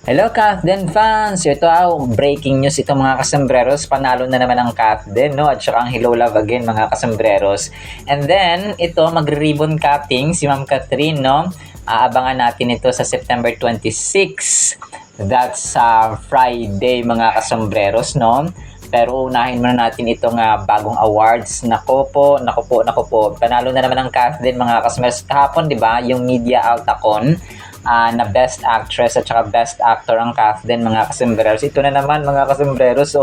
Hello Kathden fans! Ito breaking news ito mga kasambreros. Panalo na naman ang Kathden, no? At saka ang Hello Love again mga kasambreros. And then, ito magre-ribbon cutting si Ma'am Catherine, no? Aabangan natin ito sa September 26. That's Friday mga kasambreros, no? Pero unahin muna natin itong bagong awards. Nako po. Panalo na naman ang Kathden mga kasambreros. Kahapon, di ba? Yung Media Altacon. Na Best Actress at saka Best Actor ang Kathden mga kasambreros. Ito na naman mga kasambreros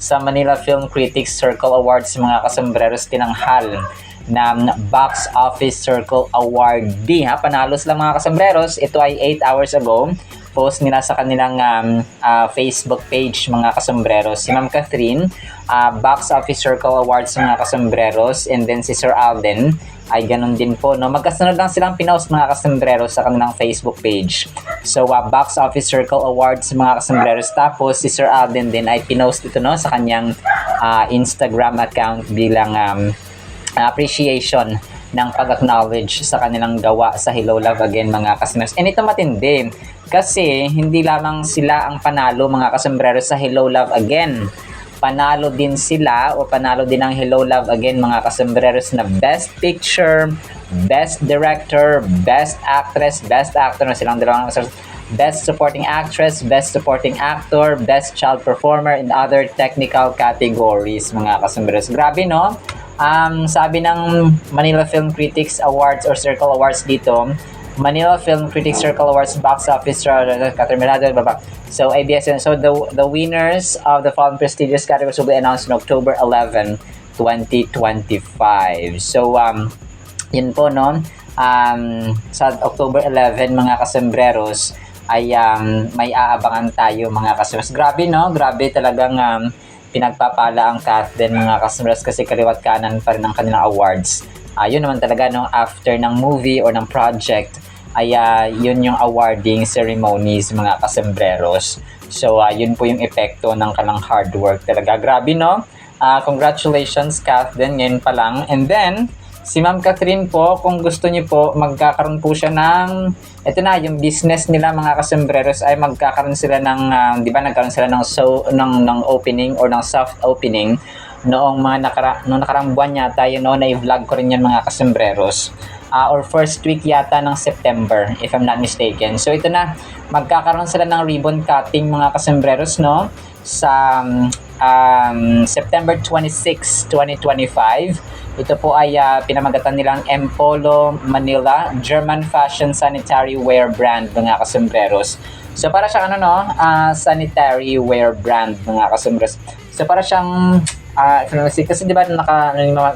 sa Manila Film Critics Circle Awards mga kasambreros tinanghal ng Box Office Circle Awardee. Panalo sila mga kasambreros. Ito ay 8 hours ago. Post nila sa kanilang Facebook page mga kasambreros. Si Ma'am Catherine, Box Office Circle Awards mga kasambreros, and then si Sir Alden ay ganun din po, no? Magkasunod lang silang pinost mga kasambreros sa kanilang Facebook page. So, Box Office Circle Awards mga kasambreros. Tapos, si Sir Alden din ay pinost ito, no, sa kanyang Instagram account bilang appreciation ng pag-acknowledge sa kanilang gawa sa Hello Love Again mga kasambreros. And ito matindi kasi hindi lamang sila ang panalo mga kasambreros sa Hello Love Again. Panalo din sila o panalo din ang Hello Love Again mga kasambreros na Best Picture, Best Director, Best Actress, Best Actor na silang dalawang Best Supporting Actress, Best Supporting Actor, Best Child Performer, and other technical categories mga kasambreros. Grabe, no? Sabi ng Manila Film Critics Awards or Circle Awards dito, Manila Film Critics Circle Awards Box Office So ABS-CBN. So the winners of the following prestigious categories will be announced on October 11, 2025. So yun po, no. Sa October 11 mga kasambreros ay may aabangan tayo mga kasambreros. Grabe, no? Grabe talagang pinagpapala ang Kathden mga kasambreros kasi kaliwat kanan pa rin ang kanilang awards. Yun naman talaga, no, after ng movie or ng project ay yun yung awarding ceremonies mga kasambreros. So yun po yung epekto ng kanilang hard work talaga. Grabe, no? Congratulations Kathden, ngayon pa lang. And then si Ma'am Catherine po, kung gusto niyo po, magkakaroon po siya ng, ito na, yung business nila mga kasambreros ay magkakaroon sila ng, di ba nagkaroon sila ng opening or ng soft opening noong noong nakarang buwan yata, yun, no, na-vlog ko rin yan mga kasambreros. Or first week yata ng September, if I'm not mistaken. So ito na, magkakaroon sila ng ribbon cutting mga kasambreros, no, sa September 26, 2025. Ito po ay pinamagatan nilang Empolo Manila German Fashion Sanitary Wear Brand mga kasambreros. So para siyang sanitary wear brand mga kasambreros. So para siyang kasi di ba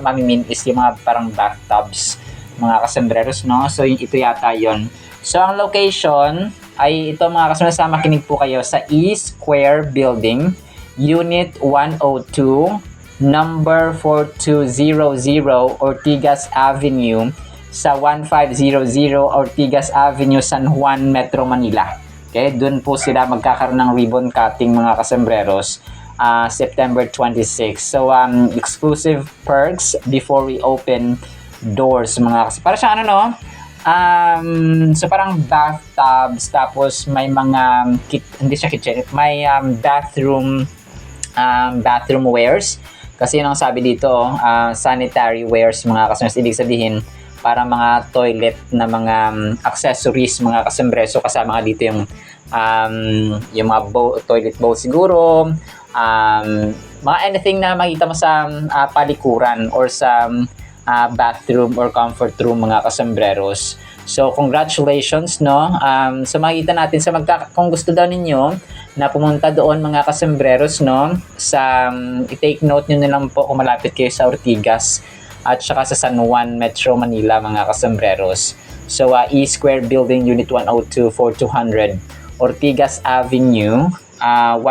mamimint is yung mga parang bathtubs mga kasambreros, no? So ito yata yon. So ang location ay ito mga kasambreros, makinig po kayo sa E-Square Building, Unit 102, number 4200 Ortigas Avenue sa 1500 Ortigas Avenue, San Juan, Metro Manila. Okay, doon po sila magkakaroon ng ribbon cutting mga kasambreros September 26. So exclusive perks before we open doors mga kasambreros. Para siyang so parang bathtubs, tapos may mga hindi siya kitchen, may bathroom wares. Kasi yun ang sabi dito, sanitary wares mga kasambreros. Ibig sabihin, para mga toilet na mga accessories mga kasambreros. So kasama nga dito yung mga toilet bowl siguro, mga anything na makita mo sa palikuran or sa bathroom or comfort room mga kasambreros. So congratulations, no. So makita natin kung gusto daw ninyo na pumunta doon mga kasambreros, no, sa i-take note nyo na lang po kung malapit kayo sa Ortigas at saka sa San Juan, Metro Manila mga kasambreros. So E-Square Building, Unit 102, 4200 Ortigas Avenue, 1500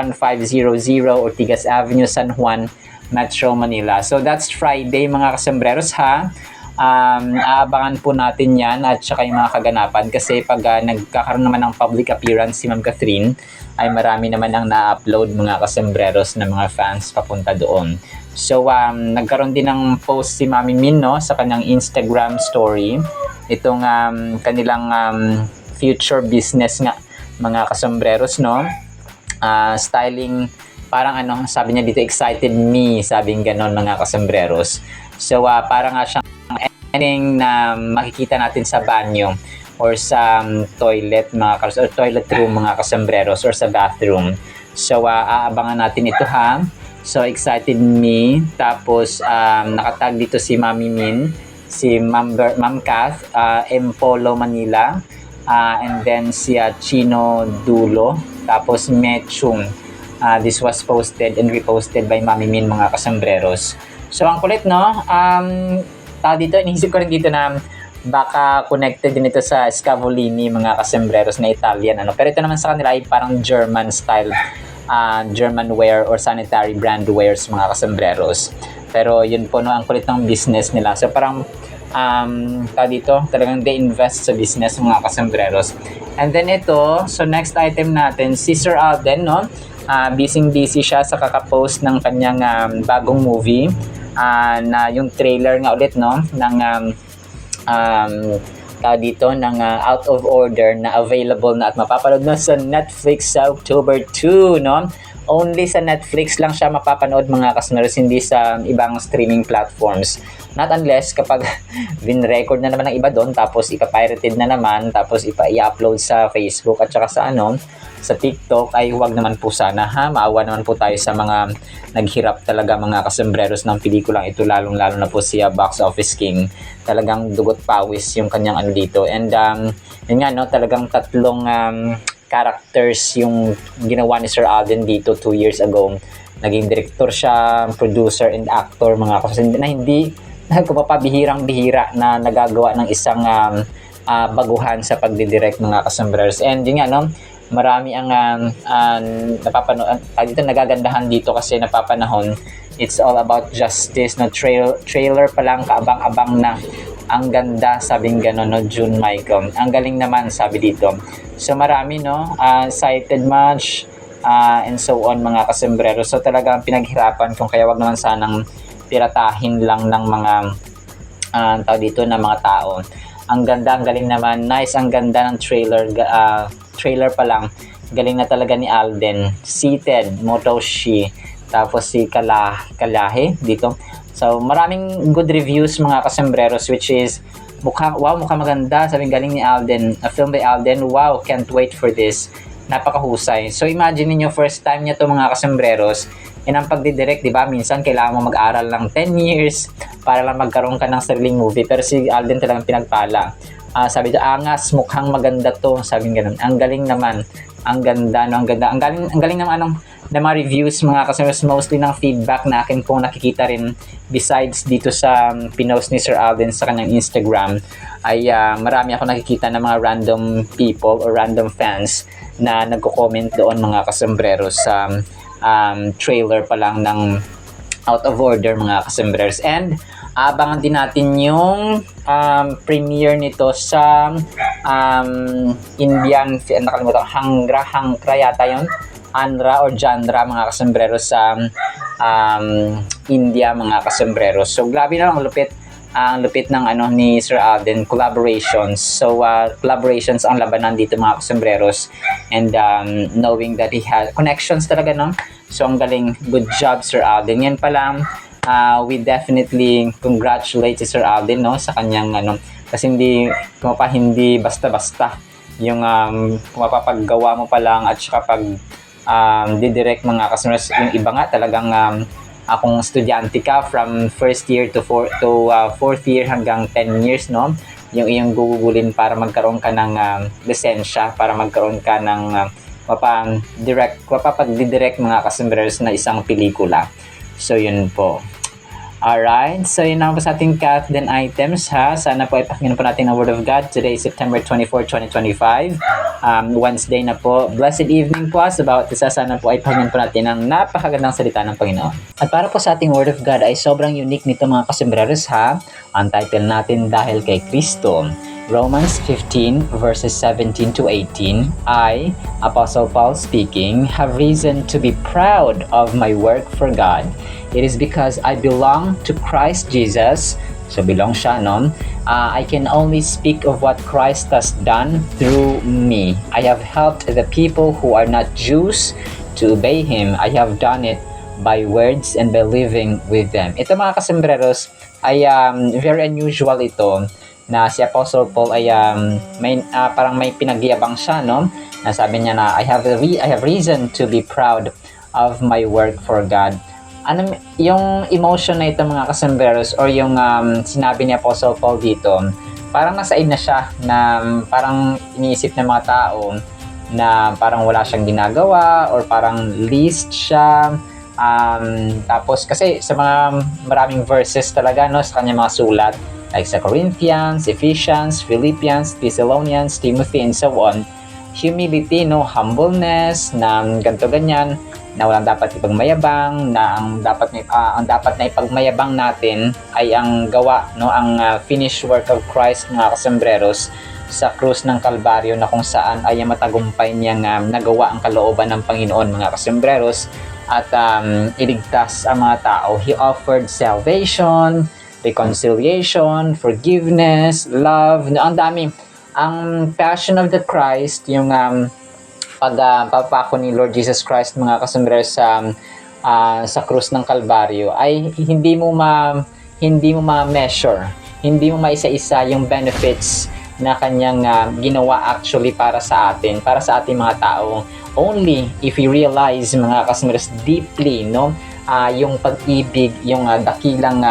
Ortigas Avenue, San Juan, Metro Manila. So that's Friday mga kasambreros, ha. Aabangan po natin yan at saka yung mga kaganapan kasi pag nagkakaroon naman ng public appearance si Ma'am Catherine ay marami naman ang na-upload mga kasambreros na mga fans papunta doon. So nagkaroon din ng post si Mami Min, no, sa kanyang Instagram story itong kanilang future business nga mga kasombreros, no? Styling, parang sabi niya dito, excited me, sabing ganon mga kasombreros. So, parang nga siyang anything na makikita natin sa banyo or sa toilet, or toilet room mga kasombreros, or sa bathroom. So, aabangan natin ito ha. So, excited me. Tapos, nakatag dito si Mami Min, si Ma'am Kath, Empolo Manila, and then si Chino Dulo, tapos Mechung. This was posted and reposted by Mami Min mga kasombreros. So, ang kulit, no? Dito, inisip ko rin dito na baka connected din ito sa Scavolini mga kasombreros na Italian. Pero ito naman sa kanila ay parang German style, German wear or sanitary brand wears mga kasombreros. Pero yun po, no, ang kulit ng business nila. So parang dito talagang they invest sa business mga kasombreros. And then ito, so next item natin, si Sir Alden, no? Busy siya sa kakapost ng kanyang bagong movie, na yung trailer nga ulit, no, ng dito ng Out of Order, na available na at mapapanood na sa Netflix sa October 2, no? Only sa Netflix lang siya mapapanood mga kasombreros, hindi sa ibang streaming platforms. Not unless kapag win-record na naman ng iba doon, tapos ipa-pirated na naman, tapos i-upload sa Facebook at saka sa TikTok, ay huwag naman po sana ha. Maawa naman po tayo sa mga naghirap talaga mga kasombreros ng pelikulang ito, lalong-lalo na po siya Box Office King. Talagang dugot pawis yung kanyang dito. And yun nga, no, talagang tatlong characters yung ginawa ni Sir Alden dito 2 years ago. Naging director siya, producer and actor mga kasombreros, na hindi kumapabihirang-bihira na nagagawa ng isang baguhan sa pagdidirect mga kasombreros. And yun nga, no, marami ang napapanood dito, nagagandahan dito kasi napapanahon. It's all about justice, no? Trailer pa lang, kaabang-abang na. Ang ganda, sabing gano'n, no? June Michael. Ang galing naman, sabi dito. So marami, no? Cited much, and so on mga kasombreros. So talagang pinaghirapan kung kaya wag naman sanang piratahin lang ng mga tao dito na mga tao. Ang ganda, ang galing naman. Nice, ang ganda ng trailer. Trailer pa lang, galing na talaga ni Alden. Seated, Motoshi, tapos si Kalahe dito. So maraming good reviews mga kasombreros, which is mukhang maganda, sabing galing ni Alden, a film by Alden. Wow, can't wait for this. Napakahusay. So imagine niyo, first time niya to mga kasombreros. Yan ang pagdidirect, di ba? Minsan kailangan mo mag-aral ng 10 years para lang magkaroon ka ng sariling movie, pero si Alden talagang pinagpala. Sabi ito, angas, mukhang maganda to, sabi ganun. Ang galing naman, ang ganda, no? Ang ganda. Ang galing naman na mga reviews mga kasombreros, mostly ng feedback na akin pong nakikita rin besides dito sa pinost ni Sir Alden sa kanyang Instagram, ay marami ako nakikita ng mga random people or random fans na nagko-comment doon mga kasombreros sa trailer pa lang ng Out of Order mga kasombreros. And abangan din natin yung premiere nito sa Indian, nakalimutan, Hangra yata yun, Anra or Janra mga kasombreros sa India mga kasombreros. So grabe na lang, ang lupit ng ni Sir Alden, collaborations. So collaborations ang labanan dito mga kasombreros, and knowing that he has connections talaga, no? So ang galing, good job Sir Alden. Yan pa lang, we definitely congratulate si Sir Alden, no, sa kanyang kasi hindi basta-basta yung mapapaggawa mo pa lang, at saka pag didirect mga kasombreros. Yung iba nga talagang akong estudyante ka from first year to fourth year hanggang 10 years, no, yung iyong gugugulin para magkaroon ka ng lisensya, para magkaroon ka ng mapapag-direct mga kasombreros na isang pelikula. So yun po. Alright, so yun lang po sa ating Kathden items ha. Sana po ay pakinggan po natin ang Word of God. Today is September 24, 2025. Wednesday na po. Blessed evening po sa bawat isa. Sana po ay pakinggan po natin ang napakagandang salita ng Panginoon. At para po sa ating Word of God ay sobrang unique nito mga kasombreros ha. Ang title natin, Dahil kay Kristo. Romans 15 verses 17 to 18, I, Apostle Paul speaking, have reason to be proud of my work for God. It is because I belong to Christ Jesus So belong siya, no? I can only speak of what Christ has done through me. I have helped the people who are not Jews to obey Him. I have done it by words and by living with them. Ito mga kasembreros ay very unusual ito na si Apostle Paul ay parang may pinagyabang siya, no? Na sabi niya na I have reason to be proud of my work for God. Ano yung emotion na ito mga kasembreros or yung sinabi ni Apostle Paul dito, parang nasaid na siya na parang iniisip ng mga tao na parang wala siyang ginagawa or parang least siya. Tapos kasi sa mga maraming verses talaga, no, sa kanyang mga sulat, like sa Corinthians, Ephesians, Philippians, Thessalonians, Timothy, and so on, humility, no, humbleness, na ganito ganyan, na walang dapat ipagmayabang, na ang dapat na ipagmayabang natin ay ang gawa, no, ang finished work of Christ mga kasembreros sa krus ng Kalbaryo, na kung saan ay matagumpay niyang nagawa ang kalooban ng Panginoon mga kasembreros at iligtas ang mga tao. He offered salvation, reconciliation, forgiveness, love, no, ang dami. Ang passion of the Christ, yung pagpapako ni Lord Jesus Christ mga kasembreros sa krus ng Kalbaryo ay hindi mo ma-measure, hindi mo maisa-isa yung benefits na kanyang ginawa actually para sa ating mga tao. Only if we realize mga kasembreros deeply, no, yung pag-ibig, yung dakilang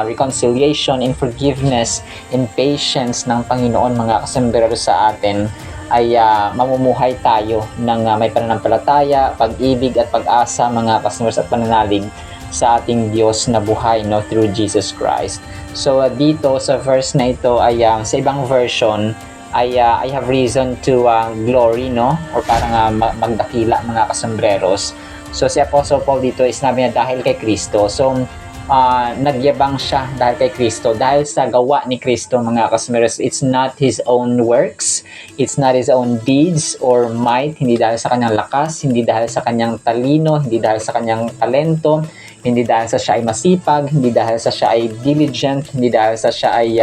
reconciliation and forgiveness and patience ng Panginoon mga kasembreros sa atin, ay mamumuhay tayo ng may pananampalataya, pag-ibig at pag-asa mga kasembreros at pananalig sa ating Diyos na buhay, no, through Jesus Christ. So dito sa verse na ito ay sa ibang version ay I have reason to glory, no, or parang magdakila mga kasembreros. So si Apostle Paul dito is sinabi niya dahil kay Kristo. So nagyabang siya dahil kay Kristo, dahil sa gawa ni Kristo mga kasembreros. It's not his own works, it's not his own deeds or might, hindi dahil sa kanyang lakas, hindi dahil sa kanyang talino, hindi dahil sa kanyang talento, hindi dahil sa siya ay masipag, hindi dahil sa siya ay diligent, hindi dahil sa siya ay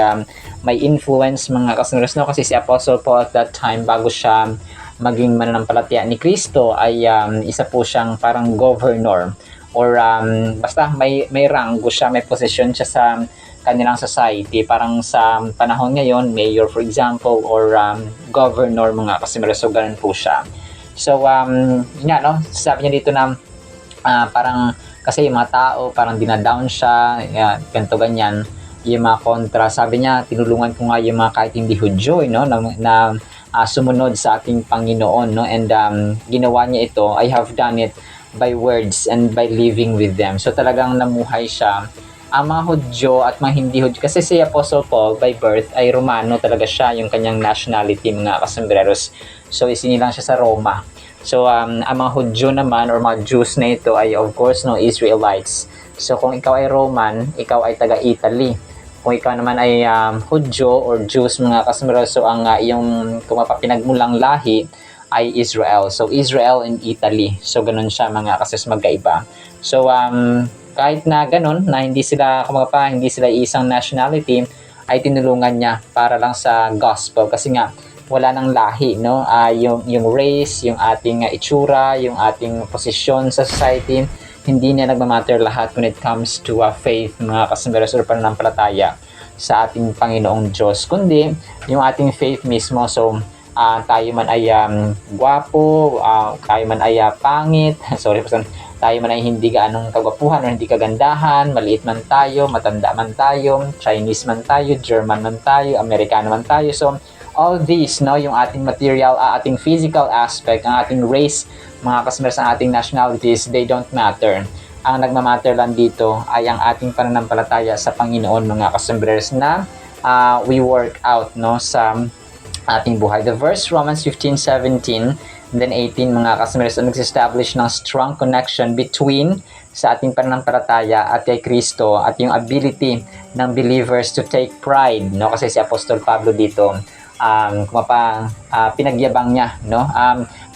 may influence mga kasembreros, no? Kasi si Apostle Paul at that time, bago siya maging mananampalataya ni Kristo, ay isa po siyang parang governor or basta may ranggo siya, may position siya sa kanilang society. Parang sa panahon ngayon, mayor for example, or governor mga kasembreros. So ganun po siya. So no, sabi niya dito na parang kasi yung mga tao parang dinadown siya, ganito ganyan, yung mga kontra. Sabi niya, tinulungan ko nga yung mga kahit hindi Hudyo, no, na sumunod sa ating Panginoon, no, and ginawa niya ito. I have done it by words and by living with them. So talagang namuhay siya. Ang mga Hudyo at mga hindi Hudyo, kasi si Apostle Paul by birth ay Romano talaga siya, yung kanyang nationality mga kasembreros. So isinilang siya sa Roma. So ang mga Hudyo naman or mga Jews na ito ay of course, no, Israelites. So kung ikaw ay Roman, ikaw ay taga-Italy. Kung ikaw naman ay Hudyo or Jews mga kasembreros, so ang iyong kung mapapinagmulang lahi ay Israel. So Israel and Italy. So ganun siya mga kasembreros, magkaiba. So kahit na ganun na hindi sila isang nationality, ay tinulungan niya para lang sa gospel, kasi nga wala nang lahi, no, yung race, yung ating itsura, yung ating posisyon sa society, hindi niya nagmamatter lahat when it comes to faith mga kasembreros or pananampalataya sa ating Panginoong Diyos, kundi yung ating faith mismo. So tayo man ay gwapo, tayo man ay pangit, tayo man ay hindi gaanong kagwapuhan o hindi kagandahan, maliit man tayo, matanda man tayo, Chinese man tayo, German man tayo, Amerikano man tayo. So all these, no, yung ating material, ating physical aspect, ang ating race, mga kasembreros, ang ating nationalities, they don't matter. Ang nagmamatter lang dito ay ang ating pananampalataya sa Panginoon mga kasembreros, na we work out, no, sa ating buhay. The verse Romans 15:17 and then 18 mga kasembreros, nag-establish ng strong connection between sa ating pananampalataya at kay Kristo at yung ability ng believers to take pride, no, kasi si Apostol Pablo dito pinagyabang niya, no,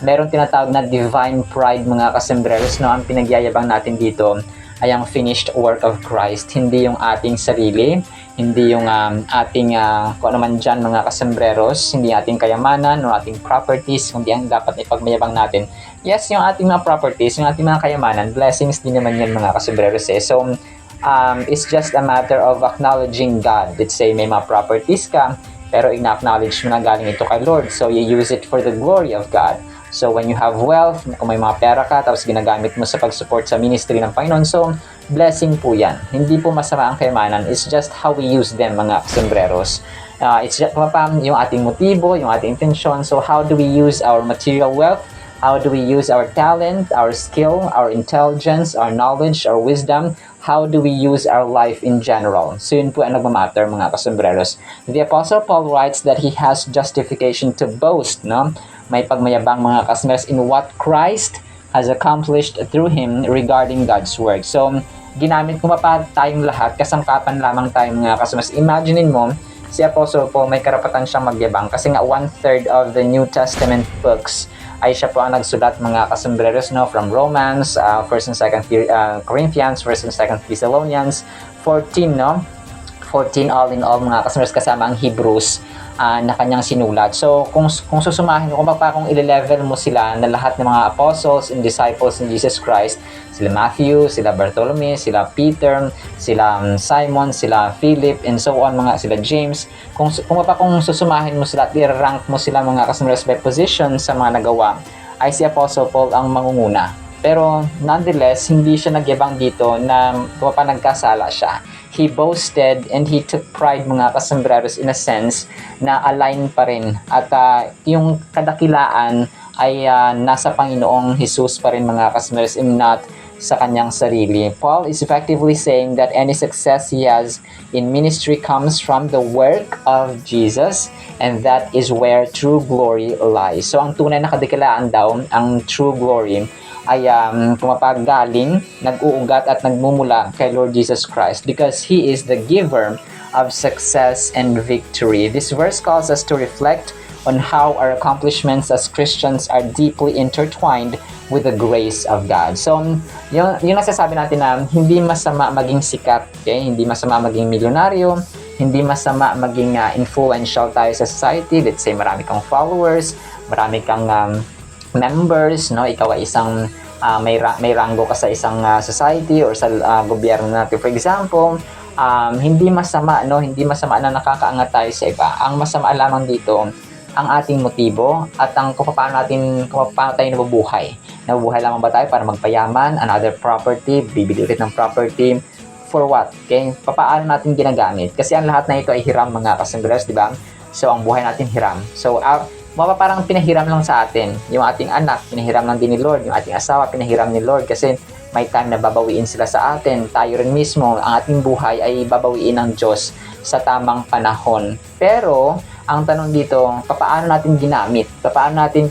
meron tinatawag na divine pride mga kasembreros, no. Ang pinagyayabang natin dito ay ang finished work of Christ, hindi yung ating sarili, hindi yung ating kung ano man dyan mga kasembreros, hindi ating kayamanan o ating properties, kundi ang dapat ipagmayabang natin. Yes, yung ating mga properties, yung ating mga kayamanan, blessings din naman yan mga kasembreros eh. So, it's just a matter of acknowledging God. Let's say may mga properties ka, pero ina-acknowledge mo na galing ito kay Lord. So, you use it for the glory of God. So, when you have wealth, kung may mga pera ka, tapos ginagamit mo sa pag-support sa ministry ng Panginoon, so, blessing po yan. Hindi po masama ang kayamanan. It's just how we use them, mga kasembreros. It's just yung ating motibo, yung ating intention. So, how do we use our material wealth? How do we use our talent, our skill, our intelligence, our knowledge, our wisdom? How do we use our life in general? So yun po ang nagmamatter mga kasembreros. The Apostle Paul writes that he has justification to boast, no? May pagmayabang mga kasembreros in what Christ has accomplished through him regarding God's work. So ginamit ko pa tayong lahat, kasangkapan lamang tayo mga kasembreros. Imaginein mo, si Apostle Paul may karapatan siyang magyabang kasi nga 1/3 of the New Testament books ay siya po ang nagsulat mga kasembreros, no, from Romans, 1st and 2nd Corinthians, 1st and 2nd Thessalonians, 14, no, 14 all in all mga kasembreros kasama ang Hebrews na kanyang sinulat. So kung susumahin mo, kung i-level mo sila na lahat ng mga apostles and disciples ni Jesus Christ, sila Matthew, sila Bartholomew, sila Peter, sila Simon, sila Philip, and so on, sila James, kung susumahin mo sila at i-rank mo sila mga kasembreros by position sa mga nagawa, ay si Apostle Paul ang mangunguna. Pero nonetheless, hindi siya nagyabang dito na nagkasala siya. He boasted and he took pride mga kasembreros in a sense na align pa rin. At yung kadakilaan ay nasa Panginoong Jesus pa rin mga kasembreros and not sa kanyang sarili. Paul is effectively saying that any success he has in ministry comes from the work of Jesus, and that is where true glory lies. So ang tunay na kadakilaan daw, ang true glory, ay pumapagaling, nag-uugat at nagmumula kay Lord Jesus Christ because He is the giver of success and victory. This verse calls us to reflect on how our accomplishments as Christians are deeply intertwined with the grace of God. So, yung nasasabi natin na hindi masama maging sikat, okay? Hindi masama maging milyonaryo, hindi masama maging influential tayo sa society. Let's say marami kang followers, marami kang members, no? Ikaw ay isang may ranggo ka sa isang society or sa gobyerno natin. For example, hindi masama, no? Hindi masama na nakakaangat tayo sa iba. Ang masama lamang dito ang ating motibo at ang kung paano tayo nabubuhay. Nabubuhay lamang ba tayo para magpayaman, another property, bibili ulit ng property, for what? Okay? Paano natin ginagamit? Kasi ang lahat na ito ay hiram mga kasembreros, di ba? So, ang buhay natin hiram. So, parang pinahiram lang sa atin. Yung ating anak, pinahiram lang din ni Lord. Yung ating asawa, pinahiram ni Lord kasi may time na babawiin sila sa atin. Tayo rin mismo, ang ating buhay ay babawiin ng Diyos sa tamang panahon. Pero, ang tanong dito, paano natin ginamit? Paano natin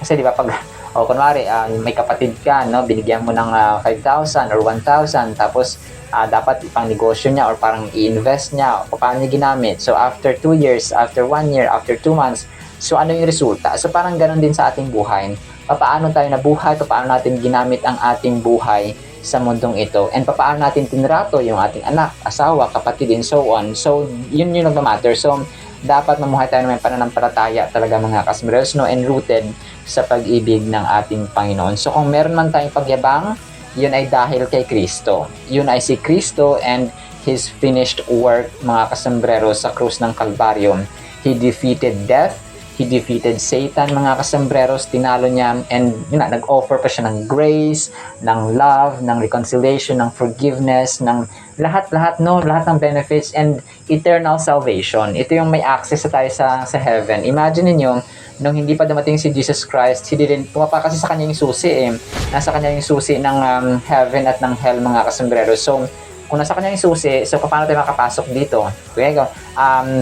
kasi di ba pag, kunwari, may kapatid ka, no? Binigyan mo ng 5,000 or 1,000, tapos dapat ipang negosyo niya or parang i-invest niya. Paano niya ginamit? So, after 2 years, after 1 year, after 2 months, so ano yung resulta? So parang ganun din sa ating buhay. Paano tayo nabuhay? Paano natin ginamit ang ating buhay sa mundong ito? And paano natin tinrato yung ating anak, asawa, kapatid, and so on? So yun yung nagmamatter. So dapat mamuhay tayo ng pananampalataya talaga mga kasembreros, no? And rooted sa pag-ibig ng ating Panginoon. So kung meron man tayong pagyabang, yun ay dahil kay Kristo. Yun ay si Kristo and His finished work mga kasembreros sa krus ng Kalbaryo. He defeated death. He defeated Satan, mga kasembreros, tinalo niya, and nag-offer pa siya ng grace, ng love, ng reconciliation, ng forgiveness, ng lahat-lahat, no? Lahat ng benefits and eternal salvation. Ito yung may access sa tayo sa heaven. Imagine niyo nung hindi pa dumating si Jesus Christ, pumapa kasi sa kanya yung susi Nasa kanya yung susi ng heaven at ng hell, mga kasembreros. So, kung nasa kanya yung susi, so paano tayo makapasok dito? Okay?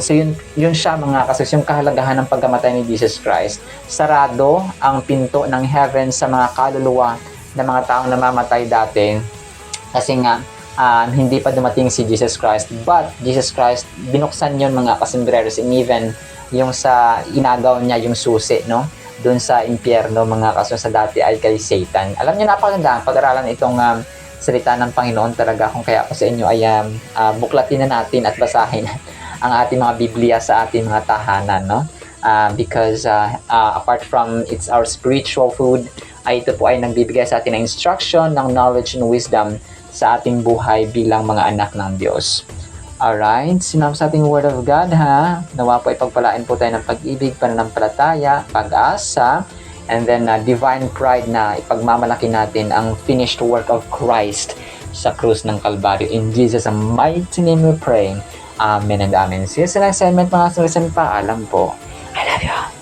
So yun siya mga kasus, yung kahalagahan ng pagkamatay ni Jesus Christ. Sarado ang pinto ng heaven sa mga kaluluwa ng mga taong namamatay dati. Kasi nga, hindi pa dumating si Jesus Christ. But Jesus Christ, binuksan yun mga kasembreros, and even yung sa inagaw niya yung susi, no? Doon sa impyerno mga kasus, sa dati ay kay Satan. Alam niyo, napakaganda ang pag-aralan itong salita ng Panginoon talaga. Kung kaya ako sa inyo ay buklatin na natin at basahin ang ating mga Biblia sa ating mga tahanan, no? Because apart from it's our spiritual food, ay ito po ay nagbibigay sa atin ng instruction, ng knowledge and wisdom sa ating buhay bilang mga anak ng Diyos. Alright, sinama sa ating Word of God, ha? Nawa po ipagpalain po tayo ng pag-ibig, pananampalataya, pag-asa, and then divine pride na ipagmamalaki natin ang finished work of Christ sa krus ng Kalbaryo. In Jesus' mighty name we pray. Amen and amen. See you sa next segment, mga surisan. Paalam po. I love you.